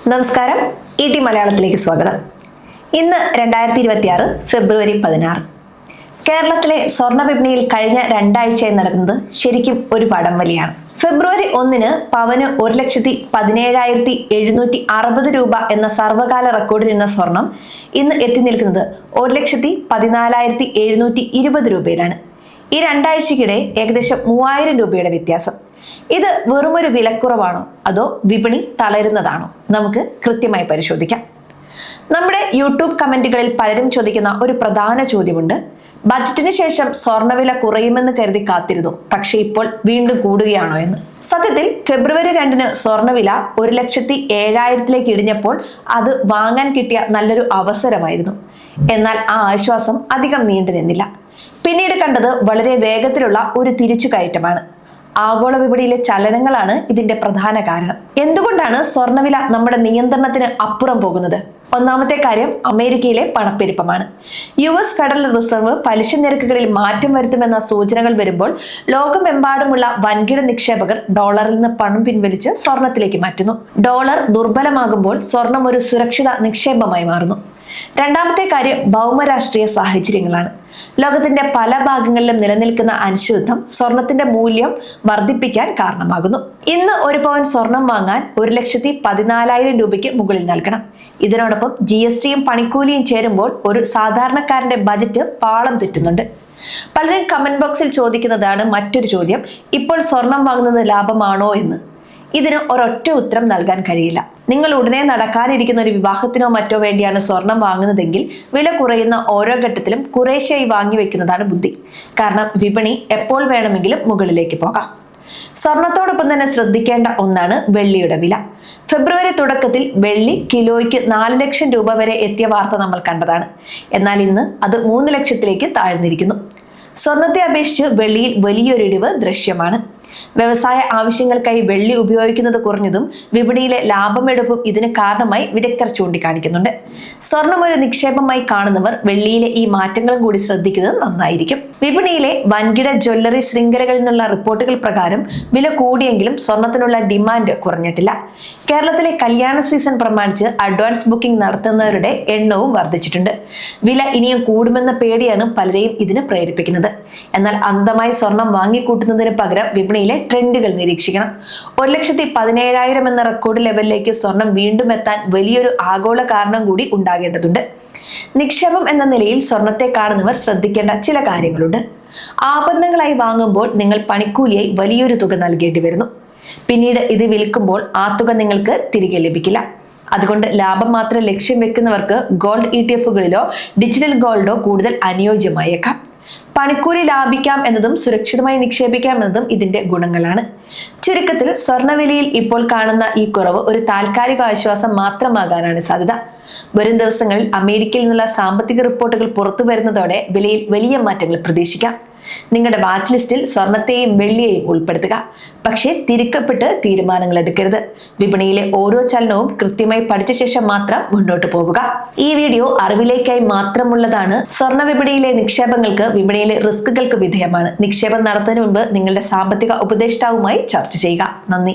നമസ്കാരം, ET മലയാളത്തിലേക്ക് സ്വാഗതം. ഇന്ന് 2026 ഫെബ്രുവരി 16. കേരളത്തിലെ സ്വർണ്ണ വിപണിയിൽ കഴിഞ്ഞ രണ്ടാഴ്ചയായി നടക്കുന്നത് ശരിക്കും ഒരു വടംവലിയാണ്. ഫെബ്രുവരി 1 പവന് 1,17,760 രൂപ എന്ന സർവകാല റെക്കോർഡിൽ നിന്ന സ്വർണം ഇന്ന് എത്തി നിൽക്കുന്നത് 1,14,720 രൂപയിലാണ്. ഈ രണ്ടാഴ്ചക്കിടെ ഏകദേശം 3000 രൂപയുടെ വ്യത്യാസം. ഇത് വെറുമൊരു വിലക്കുറവാണോ അതോ വിപണി തളരുന്നതാണോ? നമുക്ക് കൃത്യമായി പരിശോധിക്കാം. നമ്മുടെ യൂട്യൂബ് കമന്റുകളിൽ പലരും ചോദിക്കുന്ന ഒരു പ്രധാന ചോദ്യമുണ്ട്. ബജറ്റിന് ശേഷം സ്വർണ്ണവില കുറയുമെന്ന് കരുതി കാത്തിരുന്നു, പക്ഷെ ഇപ്പോൾ വീണ്ടും കൂടുകയാണോ എന്ന്. സത്യത്തിൽ ഫെബ്രുവരി 2 സ്വർണ്ണവില 1,07,000 ഇടിഞ്ഞപ്പോൾ അത് വാങ്ങാൻ കിട്ടിയ നല്ലൊരു അവസരമായിരുന്നു. എന്നാൽ ആ ആശ്വാസം അധികം നീണ്ടു നിന്നില്ല. പിന്നീട് കണ്ടത് വളരെ വേഗത്തിലുള്ള ഒരു തിരിച്ചുകയറ്റമാണ്. ആഗോള വിപണിയിലെ ചലനങ്ങളാണ് ഇതിന്റെ പ്രധാന കാരണം. എന്തുകൊണ്ടാണ് സ്വർണ്ണവില നമ്മുടെ നിയന്ത്രണത്തിന് അപ്പുറം പോകുന്നത്? ഒന്നാമത്തെ കാര്യം അമേരിക്കയിലെ പണപ്പെരുപ്പമാണ്. US ഫെഡറൽ റിസർവ് പലിശ നിരക്കുകളിൽ മാറ്റം വരുത്തുമെന്ന സൂചനകൾ വരുമ്പോൾ ലോകമെമ്പാടുമുള്ള വൻകിട നിക്ഷേപകർ ഡോളറിൽ നിന്ന് പണം പിൻവലിച്ച് സ്വർണത്തിലേക്ക് മാറ്റുന്നു. ഡോളർ ദുർബലമാകുമ്പോൾ സ്വർണം ഒരു സുരക്ഷിത നിക്ഷേപമായി മാറുന്നു. രണ്ടാമത്തെ കാര്യം ഭൗമരാഷ്ട്രീയ സാഹചര്യങ്ങളാണ്. ലോകത്തിന്റെ പല ഭാഗങ്ങളിലും നിലനിൽക്കുന്ന അനിശ്ചിതത്വം സ്വർണത്തിന്റെ മൂല്യം വർദ്ധിപ്പിക്കാൻ കാരണമാകുന്നു. ഇന്ന് ഒരു പവൻ സ്വർണം വാങ്ങാൻ 1,14,000 രൂപയ്ക്ക് മുകളിൽ നൽകണം. ഇതിനോടൊപ്പം GSTയും പണിക്കൂലിയും ചേരുമ്പോൾ ഒരു സാധാരണക്കാരന്റെ ബജറ്റ് പാളം തെറ്റുന്നുണ്ട്. പലരും കമന്റ് ബോക്സിൽ ചോദിക്കുന്നതാണ് മറ്റൊരു ചോദ്യം: ഇപ്പോൾ സ്വർണം വാങ്ങുന്നത് ലാഭമാണോ എന്ന്. ഇതിന് ഒരൊറ്റ ഉത്തരം നൽകാൻ കഴിയില്ല. നിങ്ങൾ ഉടനെ നടക്കാനിരിക്കുന്ന ഒരു വിവാഹത്തിനോ മറ്റോ വേണ്ടിയാണ് സ്വർണം വാങ്ങുന്നതെങ്കിൽ വില കുറയുന്ന ഓരോ ഘട്ടത്തിലും കുറേശ്ശെയായി വാങ്ങി വെക്കുന്നതാണ് ബുദ്ധി. കാരണം വിപണി എപ്പോൾ വേണമെങ്കിലും മുകളിലേക്ക് പോകാം. സ്വർണത്തോടൊപ്പം തന്നെ ശ്രദ്ധിക്കേണ്ട ഒന്നാണ് വെള്ളിയുടെ വില. ഫെബ്രുവരി തുടക്കത്തിൽ വെള്ളി കിലോയ്ക്ക് 4 ലക്ഷം രൂപ വരെ എത്തിയ വാർത്ത നമ്മൾ കണ്ടതാണ്. എന്നാൽ ഇന്ന് അത് 3 ലക്ഷത്തിലേക്ക് താഴ്ന്നിരിക്കുന്നു. സ്വർണത്തെ അപേക്ഷിച്ച് വെള്ളിയിൽ വലിയൊരിടിവ് ദൃശ്യമാണ്. വ്യവസായ ആവശ്യങ്ങൾക്കായി വെള്ളി ഉപയോഗിക്കുന്നത് കുറഞ്ഞതും വിപണിയിലെ ലാഭമെടുപ്പും ഇതിന് കാരണമായി വിദഗ്ധർ ചൂണ്ടിക്കാണിക്കുന്നുണ്ട്. സ്വർണം ഒരു നിക്ഷേപമായി കാണുന്നവർ വെള്ളിയിലെ ഈ മാറ്റങ്ങളും കൂടി ശ്രദ്ധിക്കുന്നത് നന്നായിരിക്കും. വിപണിയിലെ വൻകിട ജ്വല്ലറി ശൃംഖലകളിൽ നിന്നുള്ള റിപ്പോർട്ടുകൾ പ്രകാരം വില കൂടിയെങ്കിലും സ്വർണത്തിനുള്ള ഡിമാൻഡ് കുറഞ്ഞിട്ടില്ല. കേരളത്തിലെ കല്യാണ സീസൺ പ്രമാണിച്ച് അഡ്വാൻസ് ബുക്കിംഗ് നടത്തുന്നവരുടെ എണ്ണവും വർദ്ധിച്ചിട്ടുണ്ട്. വില ഇനിയും കൂടുമെന്ന പേടിയാണ് പലരെയും ഇതിന് പ്രേരിപ്പിക്കുന്നത്. എന്നാൽ അന്ധമായി സ്വർണം വാങ്ങിക്കൂട്ടുന്നതിന് പകരം വിപണിയിലെ ട്രെൻഡുകൾ നിരീക്ഷിക്കണം. 1,17,000 എന്ന റെക്കോർഡ് ലെവലിലേക്ക് സ്വർണം വീണ്ടും എത്താൻ വലിയൊരു ആഗോള കാരണം കൂടി ഉണ്ടാകേണ്ടതുണ്ട്. നിക്ഷേപം എന്ന നിലയിൽ സ്വർണത്തെ കാണുന്നവർ ശ്രദ്ധിക്കേണ്ട ചില കാര്യങ്ങളുണ്ട്. ആഭരണങ്ങളായി വാങ്ങുമ്പോൾ നിങ്ങൾ പണിക്കൂലിയായി വലിയൊരു തുക നൽകേണ്ടി വരുന്നു. പിന്നീട് ഇത് വിൽക്കുമ്പോൾ ആ തുക നിങ്ങൾക്ക് തിരികെ ലഭിക്കില്ല. അതുകൊണ്ട് ലാഭം മാത്രം ലക്ഷ്യം വെക്കുന്നവർക്ക് ഗോൾഡ് ETFകളിലോ ഡിജിറ്റൽ ഗോൾഡോ കൂടുതൽ അനുയോജ്യമായേക്കാം. പണിക്കൂലി ലാഭിക്കാം എന്നതും സുരക്ഷിതമായി നിക്ഷേപിക്കാം എന്നതും ഇതിന്റെ ഗുണങ്ങളാണ്. ചുരുക്കത്തിൽ സ്വർണ്ണവിലയിൽ ഇപ്പോൾ കാണുന്ന ഈ കുറവ് ഒരു താൽക്കാലിക ആശ്വാസം മാത്രമാകാനാണ് സാധ്യത. വരും ദിവസങ്ങളിൽ അമേരിക്കയിൽ നിന്നുള്ള സാമ്പത്തിക റിപ്പോർട്ടുകൾ പുറത്തു വരുന്നതോടെ വിലയിൽ വലിയ മാറ്റങ്ങൾ പ്രതീക്ഷിക്കാം. നിങ്ങളുടെ വാച്ച് ലിസ്റ്റിൽ സ്വർണത്തെയും വെള്ളിയെയും ഉൾപ്പെടുത്തുക. പക്ഷേ തിരിക്കപ്പെട്ട് തീരുമാനങ്ങൾ എടുക്കരുത്. വിപണിയിലെ ഓരോ ചലനവും കൃത്യമായി പഠിച്ച ശേഷം മാത്രം മുന്നോട്ട് പോവുക. ഈ വീഡിയോ അറിവിലേക്കായി മാത്രമുള്ളതാണ്. സ്വർണ്ണ വിപണിയിലെ നിക്ഷേപങ്ങൾക്ക് വിപണിയിലെ റിസ്കുകൾക്ക് വിധേയമാണ്. നിക്ഷേപം നടത്തുന്നതിന് മുൻപ് നിങ്ങളുടെ സാമ്പത്തിക ഉപദേഷ്ടാവുമായി ചർച്ച ചെയ്യുക. നന്ദി.